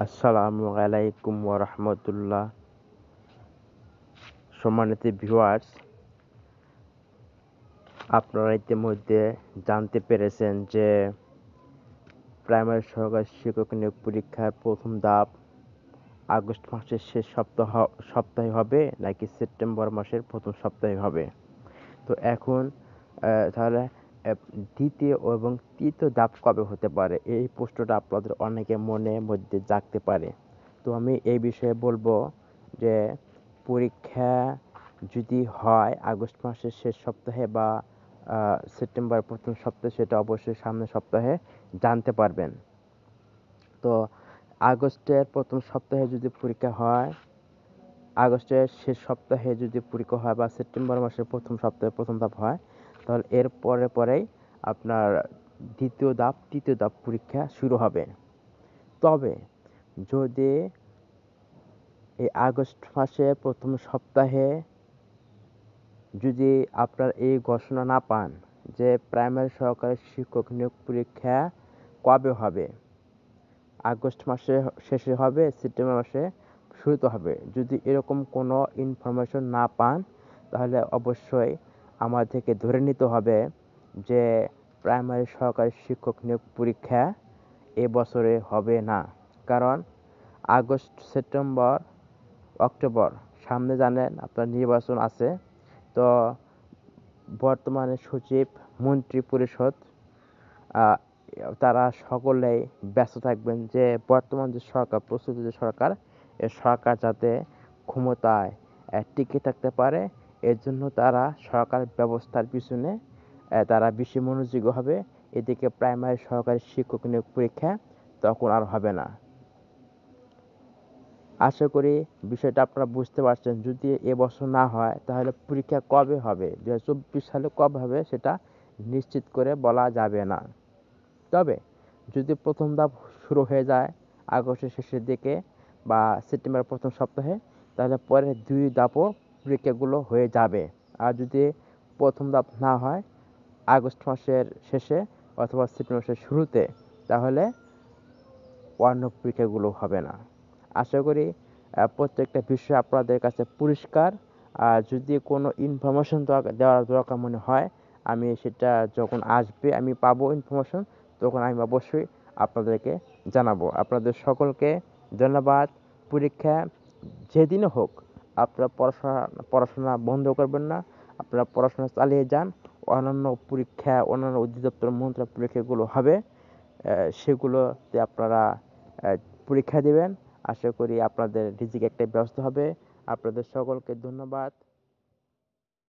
আসসালামু আলাইকুম ওয়া রাহমাতুল্লাহ। সম্মানিত ভিউয়ার্স, আপনারা ইতিমধ্যে জানতে পেরেছেন যে প্রাইমারি সহকারী শিক্ষক নিয়োগ পরীক্ষার প্রথম ধাপ আগস্ট মাসের শেষ সপ্তাহে হবে নাকি সেপ্টেম্বর মাসের প্রথম সপ্তাহে হবে। তো এখন তাহলে দ্বিতীয় এবং তৃতীয় ধাপ কবে হতে পারে, এই প্রশ্নটা আপনাদের অনেকের মনের মধ্যে জাগতে পারে। তো আমি এই বিষয়ে বলবো যে পরীক্ষা যদি হয় আগস্ট মাসের শেষ সপ্তাহে বা সেপ্টেম্বর প্রথম সপ্তাহে, সেটা অবশ্যই সামনের সপ্তাহে জানতে পারবেন। তো আগস্টের প্রথম সপ্তাহে যদি পরীক্ষা হয়, আগস্টের শেষ সপ্তাহে যদি পরীক্ষা হয় বা সেপ্টেম্বর মাসের প্রথম সপ্তাহে প্রথম ধাপ হয়, তাহলে এর পরেই আপনার দ্বিতীয় ধাপ তৃতীয় ধাপ পরীক্ষা শুরু হবে। তবে যদি এই আগস্ট মাসের প্রথম সপ্তাহে যদি আপনার এই ঘোষণা না পান যে প্রাইমারি সহকারী শিক্ষক নিয়োগ পরীক্ষা কবে হবে, আগস্ট মাসে শেষে হবে, সেপ্টেম্বর মাসে শুরুতে হবে, যদি এরকম কোনো ইনফরমেশন না পান, তাহলে অবশ্যই আমার থেকে ধরে নিতে হবে যে প্রাইমারি সহকারী শিক্ষক নিয়োগ পরীক্ষা এবছরে হবে না। কারণ আগস্ট, সেপ্টেম্বর, অক্টোবর সামনে জানেন আপনার নির্বাচন আছে। তো বর্তমানে সচিব, মন্ত্রী পরিষদ তারা সকলেই ব্যস্ত থাকবেন যে বর্তমান যে সরকার, প্রস্তুত যে সরকার, এ সরকার যাতে ক্ষমতায় টিকে থাকতে পারে, এর জন্য তারা সরকার ব্যবস্থার পিছনে তারা বেশি মনোযোগী হবে। এদিকে প্রাইমারি সহকারী শিক্ষক নিয়োগ পরীক্ষা তখন আর হবে না। আশা করি বিষয়টা আপনারা বুঝতে পারছেন। যদি এবছর না হয় তাহলে পরীক্ষা কবে হবে, 2024 সালে কবে হবে সেটা নিশ্চিত করে বলা যাবে না। তবে যদি প্রথম ধাপ শুরু হয়ে যায় আগস্টের শেষের দিকে বা সেপ্টেম্বরের প্রথম সপ্তাহে, তাহলে পরের দুই ধাপও পরীক্ষাগুলো হয়ে যাবে। আর যদি প্রথম ধাপ না হয় আগস্ট মাসের শেষে অথবা সেপ্টেম্বর মাসের শুরুতে, তাহলে অন্য পরীক্ষাগুলো হবে না। আশা করি প্রত্যেকটা বিষয় আপনাদের কাছে পরিষ্কার। আর যদি কোনো ইনফরমেশন দেওয়ার দরকার মনে হয়, আমি সেটা যখন আসবে, আমি পাবো ইনফরমেশন, তখন আমি অবশ্যই আপনাদেরকে জানাবো। আপনাদের সকলকে ধন্যবাদ। পরীক্ষা যেদিনও হোক আপনারা পড়াশোনা বন্ধ করবেন না, আপনারা পড়াশোনা চালিয়ে যান। অন্যান্য পরীক্ষা, অন্যান্য অধিদপ্তর মন্ত্রণালয় পরীক্ষাগুলো হবে, সেগুলোতে আপনারা পরীক্ষা দেবেন। আশা করি আপনাদের রিজিক একটা ব্যবস্থা হবে। আপনাদের সকলকে ধন্যবাদ।